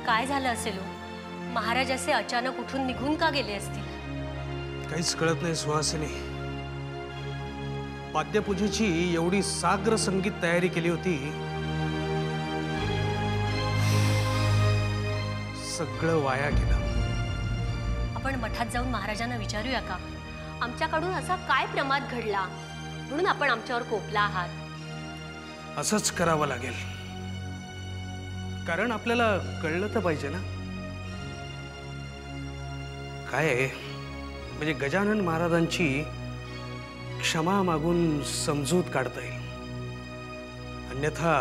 काय झालं असेल हो? महाराज असे अचानक उठून निघून का गेले असतील? काहीच कळत नाही सुहासिनी। पाद्यपूजेची एवढी साग्र संगीत तयारी केली होती, सगळं वाया गेलं। आपण मठात जाऊन महाराजांना विचारूया का? आमच्याकडून असा काय प्रमाद घडला म्हणून आपण आमच्यावर कोपला आहात? असंच करावं लागेल, कारण आपल्याला कळलं तर पाहिजे ना काय आहे। म्हणजे गजानन महाराजांची क्षमा मागून समजूत काढता येईल, अन्यथा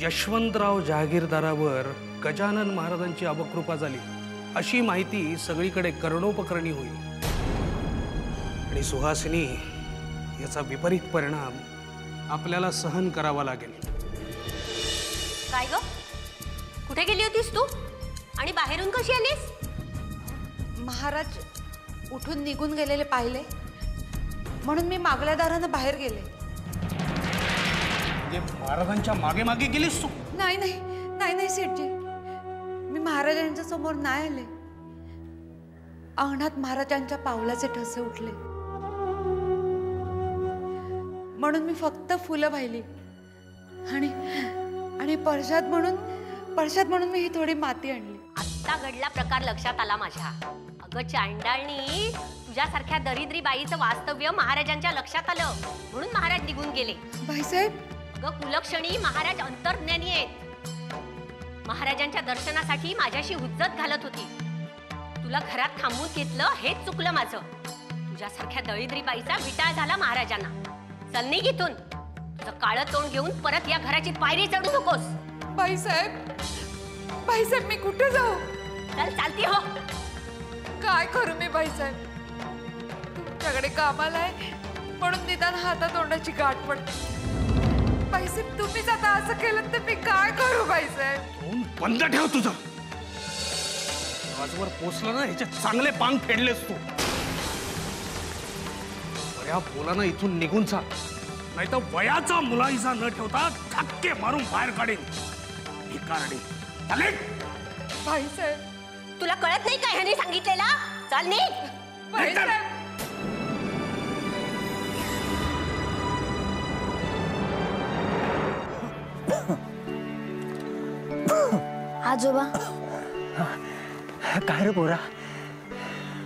यशवंतराव जहागीरदारावर गजानन महाराजांची अवकृपा झाली अशी माहिती सगळीकडे कर्णोपकर्णी होईल आणि सुहासिनी याचा विपरीत परिणाम आपल्याला सहन करावा लागेल। काय ग, कुठे गेली होतीस तू आणि बाहेरून कशी आलीस? महाराज उठून निघून गेलेले पाहिले म्हणून मी मागल्या दारानं बाहेर गेले। म्हणजे महाराजांच्या मागे मागे गेलीस तू? नाही नाही नाही नाही सेठजी, मी महाराजांच्या समोर नाही आले। अंगणात महाराजांच्या पावलाचे ठसे उठले म्हणून मी फक्त फुलं वाहिली आणि आणि प्रसाद म्हणून मी ही थोडी माती आणली। आत्ता घडला प्रकार लक्षात आला माझ्या। अगं चांडाळणी, तुझ्यासारख्या दरिद्री बाईचं वास्तव्य महाराजांच्या लक्षात आलं म्हणून महाराज निघून गेले। बाईसाहेब, अगं कुलक्षणी महाराज अंतर्ज्ञानी आहेत। महाराजांच्या दर्शनासाठी माझ्याशी हुज्जत घालत होती, तुला घरात थांबून घेतलं हेच चुकलं माझं। तुझ्यासारख्या दरिद्री बाईचा विटाळ झाला महाराजांना। चल निघ इथून, तुझं काळं तोंड घेऊन परत या घराची पायरी चढू नकोस। बाईसाहेब, बाईसाहेब मी कुठे जाऊ? चल चालती हो। काय करू मी बाईसाहेब? तुमच्याकडे कामाला आहे म्हणून निदान हातातोंडाची गाठ पडते। बाईसाहेब तुम्हीच आता असं केलं तर मी काय करू बाईसाहेब? बंद ठेव तुझं। आजवर पोचला ना ह्याचे चांगले पांग फेडलेस तू। बऱ्या बोलानं इथून निघून जा, नाही तर वयाचा मुलाहिजा न ठेवता धक्के मारून बाहेर काढेन। भिकारडी चालेल? बाईसाहेब, तुला कळत नाही काय ह्याने सांगितलेला? चल निघ। बाईसाहेब, आजोबा, काय रे पोरा?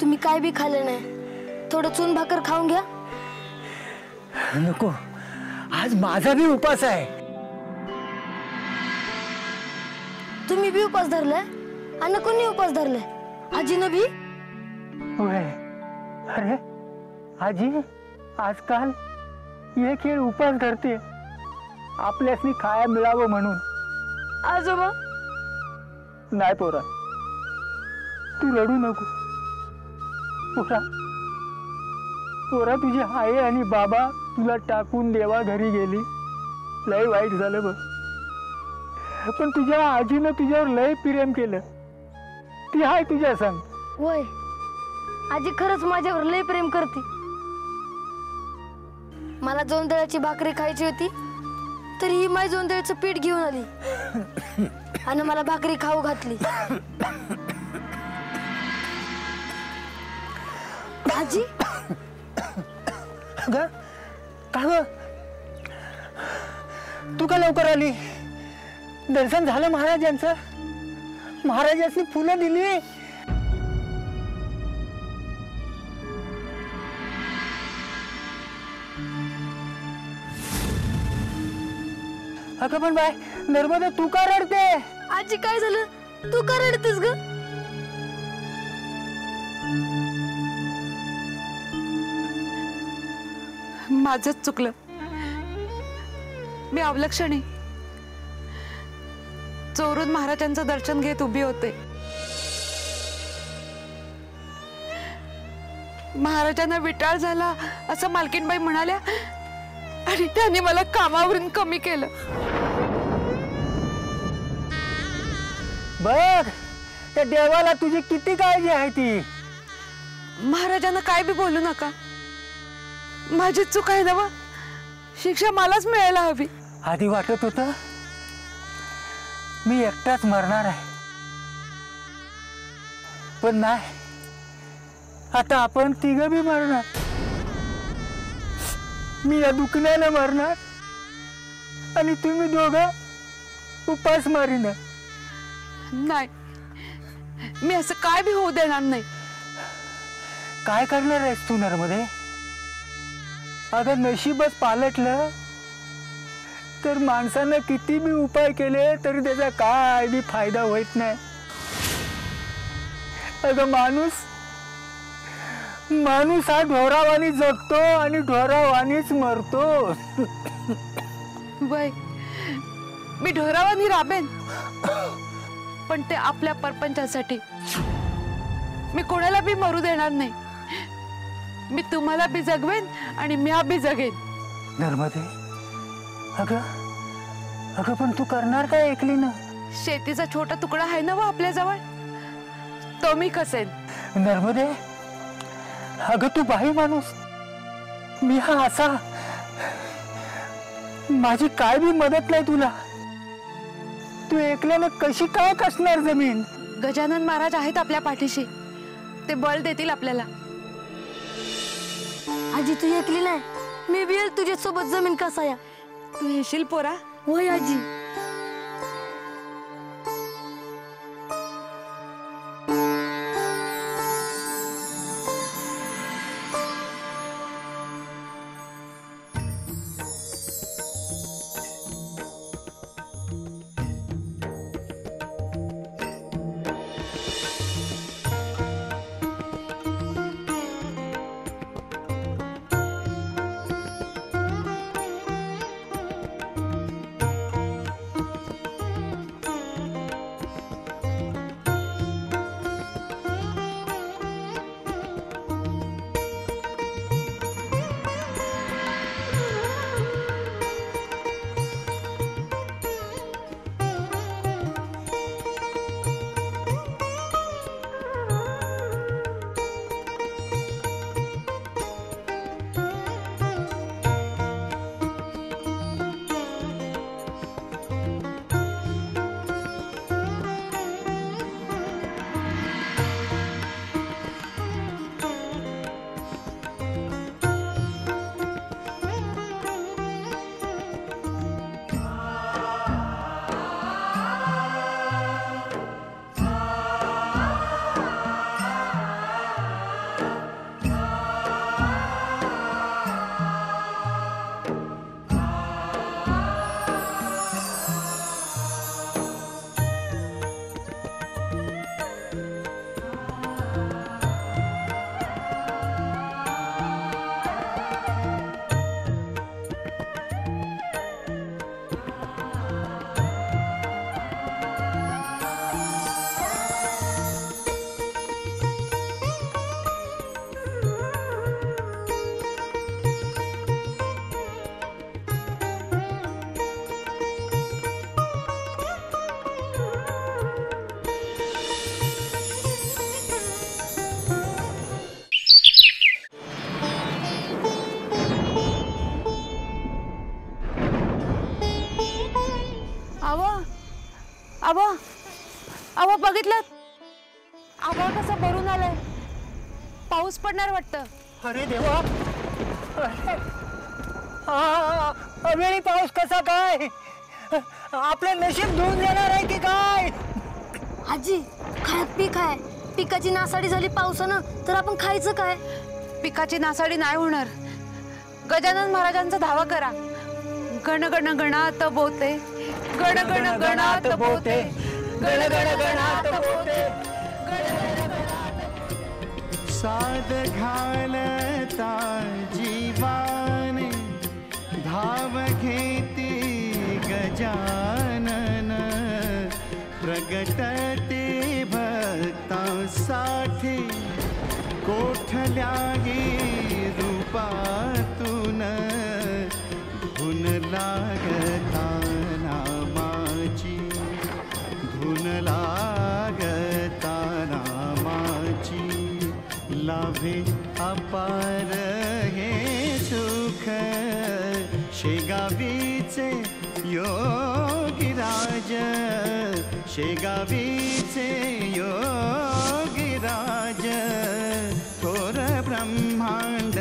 तुम्ही काय बी खाल्लं नाही, थोडं चून भाकर खाऊन घ्या। नको, आज माझा बी उपास आहे। तुम्ही बी उपास धरलाय आणि कोणी उपास धरलाय? आजीनं बी? होय। अरे आजी आजकाल एक खेळ उपास धरते आपल्यासनी खाया मिळावं म्हणून। आजोबा, नाही पोरा, तू रडू नको। पोरा तुझी आई आणि बाबा तुला टाकून देवा घरी गेली, लय वाईट झालं बघ। पण तुझ्या आजीनं तुझ्यावर लय प्रेम केलं, ती हाय तुझ्या संग। होय, आजी खरंच माझ्यावर लय प्रेम करते। मला जोंधळ्याची भाकरी खायची होती तरी ही माय जोंधळ्याचं पीठ घेऊन आली आणि मला भाकरी खाऊ घातली। आजी का ग, तू का लवकर आली? दर्शन झालं महाराजांचं? महाराजांनी फुलं दिली? अगं पण बाय नर्मदा, तू का रडते? आजी काय झालं? तू का रडतेस ग? माझंच चुकलं, मी अवलक्षणी चोरून महाराजांचं दर्शन घेत उभी होते। महाराजांना विटाळ झाला असं मालकीनबाई म्हणाल्या आणि त्यांनी मला कामावरून कमी केलं। बघ, त्या देवाला तुझी किती काळजी आहे ती। महाराजांना काय बी बोलू नका, माझी चूक आहे ना व, शिक्षा मलाच मिळायला हवी। आधी वाटत होतं मी एकटाच मरणार आहे, पण नाही, आता आपण तिघं बी मरणार. मी या दुखण्याला मरणार आणि तुम्ही दोघं उपास मारिनार. नाही, मी असं काय बी होऊ देणार नाही. काय करणार आहेस तू नर्मदे? अगं नशीबच पालटलं तर माणसानं किती बी उपाय केले तरी त्याचा काय बी फायदा होत नाही. अगं माणूस हा ढोरावानी जगतो आणि ढोरावानीच मरतो. बाई, मी ढोरावानी राबेन, पण ते आपल्या परपंचासाठी. मी कोणाला बी मरू देणार नाही. मी तुम्हाला बी जगवेन आणि म्या बी जगेन. नर्मदे, अगं पण तू करणार काय एकलीनं? शेतीचा छोटा तुकडा आहे ना व आपल्या जवळ, तो मी कसेन. नर्मदे, अगं तू बाई माणूस, मी हा असा, माझी काय बी मदत नाही तुला. तू एकल्यानं कशी काय कसणार जमीन? गजानन महाराज आहेत आपल्या पाठीशी, ते बळ देतील आपल्याला. आजी तू ऐकली नाही, मी बी येईल तुझ्यासोबत जमीन कसाया. तू येशील पोरा? होय आजी. अहो बघितलं, आभाळ कसं भरून आलंय. पाऊस पडणार वाटतं. अरे देवा, अवेळी पाऊस कसा काय? आपलं नशीब धुवून जाणार आहे की काय? आजी खायत पीक आहे, पिकाची नासाडी झाली पावसानं तर आपण खायचं काय? पिकाची नासाडी नाही होणार. गजानन महाराजांचा धावा करा. गण गण गणात बोते, गण गण गणात बोते, गण गण गणात बोते. साध घालता जीवाने धाव घेती गजानन, प्रगटते भक्तांसाठी कोठल्याही रूपातून. धुन लागता नामाची, धुन लागता नामाची, लाभे अपार हे सुख. शेगावीचे योगीराज, शेगावीचे योगीराज. ब्रह्मांड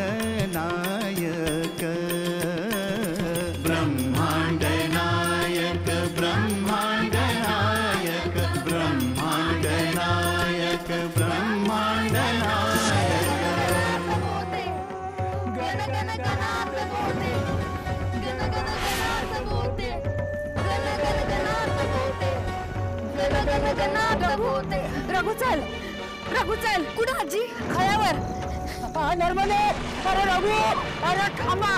नायक ब्रह्मांड नायक ब्रह्मांड नायक ब्रह्मांड नायक ब्रह्मांड नायक गण गण गणात बोलते गण गण गणात बोलते गण गण गणात बोलते गण गण गणात बोलते. रघु चल कुठं आजी? खळ्यावर. नर्मदे, अरे रघु, अरे थांबा.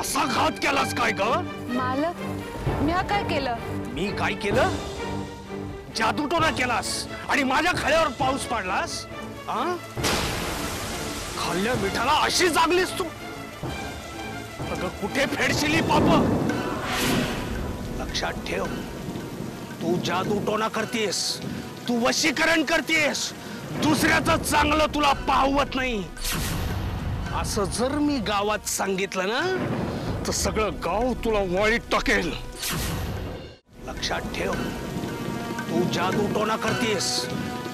असा घात केलास काय ग? मालक, मी हा काय केलं? मी काय केलं? जादूटोना केलास आणि माझ्या खळ्यावर पाऊस पाडलास. खाल्ल्या मिठाला अशी जागलीस तू. अगं कुठे फेडशिली पाप? लक्षात ठेव, तू जादूटोना करतेस, तू वशीकरण करतेस, दुसऱ्याचं चांगलं तुला पाहवत नाही. असं जर मी गावात सांगितलं ना तर सगळं गाव तुला वाळीत टाकेल. लक्षात ठेव, तू जादूटोना करतेस,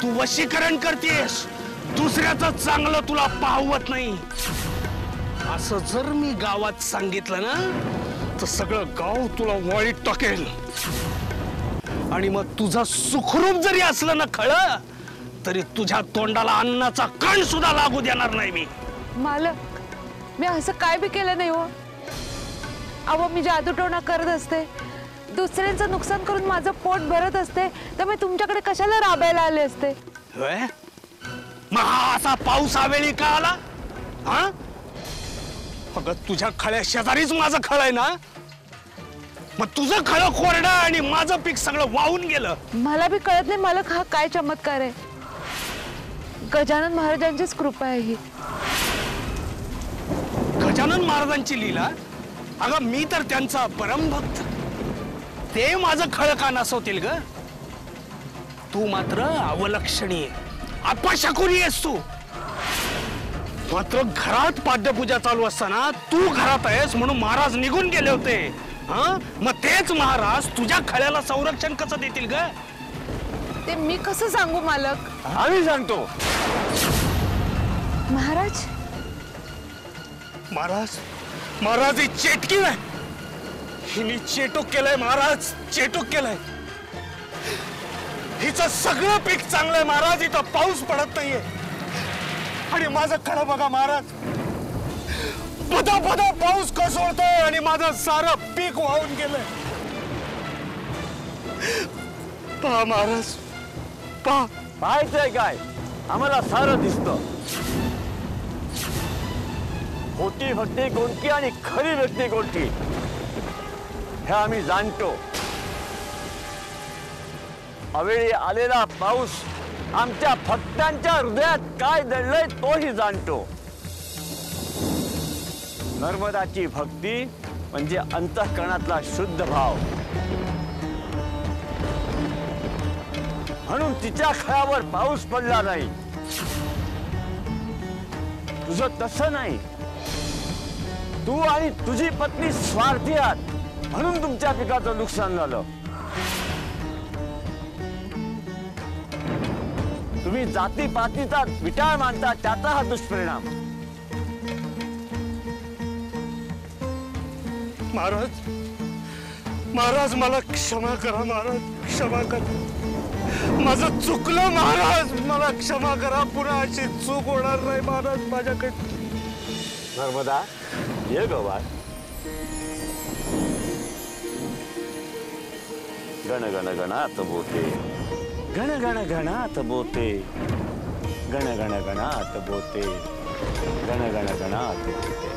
तू वशीकरण करतेस, दुसऱ्याचं चांगलं तुला पाहवत नाही. असं जर मी गावात सांगितलं ना तर सगळं गाव तुला वाळीत टाकेल. आणि मग तुझं सुखरूप जरी असलं ना खळं तरी तुझ्या तोंडाला अन्नाचा कण सुद्धा लागू देणार नाही मी. मालक, मी असं काय बी केलं नाही हो. अहो, मी जादूटोणा करत असते, दुसऱ्यांचं नुकसान करून माझं पोट भरत असते, तर मी तुमच्याकडे कशाला राबायला आले असते? मग हा असा पाऊस आवेळी का आला? हा, अगं तुझ्या खळ्या शेजारीच माझं खळ आहे ना. मग तुझं खळं कोरडं आणि माझं पीक सगळं वाहून गेलं. मला बी कळत नाही मालक, हा काय चमत्कार आहे. गजानन महाराजांचीच कृपा आहे ही. गजानन महाराजांची लीला? अगं मी तर त्यांचा परमभक्त. ते माझं खळ का नसवतील ग? तू मात्र अवलक्षणीय, अपशकुनी आहेस तू. मात्र घरात पाद्यपूजा चालू असताना तू घरात आहेस म्हणून महाराज निघून गेले होते. मग तेच महाराज तुझ्या खळ्याला संरक्षण कसं देतील ग? ते मी कसं सांगू मालक? आम्ही सांगतो. महाराज, महाराज, महाराज ही चेटकी आहे. हिने चेटूक केलंय महाराज, चेटूक केलंय. हिचं सगळं पीक चांगलंय महाराज, इथं पाऊस पडत नाहीये. आणि माझं खडं बघा महाराज, बदा बदा पाऊस कोसळतोय आणि माझं सारं पीक वाहून गेलंय. पहा महाराज, पहा. पाहायचंय काय? आम्हाला सारं दिसतं. खोटी भक्ती कोणती आणि खरी व्यक्ती कोणती हे आम्ही जाणतो. अवेळी आलेला पाऊस आमच्या भक्तांच्या हृदयात काय दडलंय तोही जाणतो. नर्मदाची भक्ती म्हणजे अंतःकरणातला शुद्ध भाव. म्हणून तिच्या खळावर पाऊस पडला नाही. तुझं तसं नाही. तू आणि तुझी पत्नी स्वार्थी आहात म्हणून तुमच्या पिकाचं नुकसान झालं. तुम्ही जातीपातीचा विटाळ मानता त्याचा हा दुष्परिणाम. महाराज महाराज मला क्षमा करा. महाराज क्षमा करा. माझं चुकलं महाराज. मला क्षमा करा. पुन्हा अशी चूक होणार नाही महाराज माझ्याकडे. नर्मदा ये गवार. गण गण गणात बोते गण गण गणात बोते गण गण गणात बोते गण गण गणात बोते.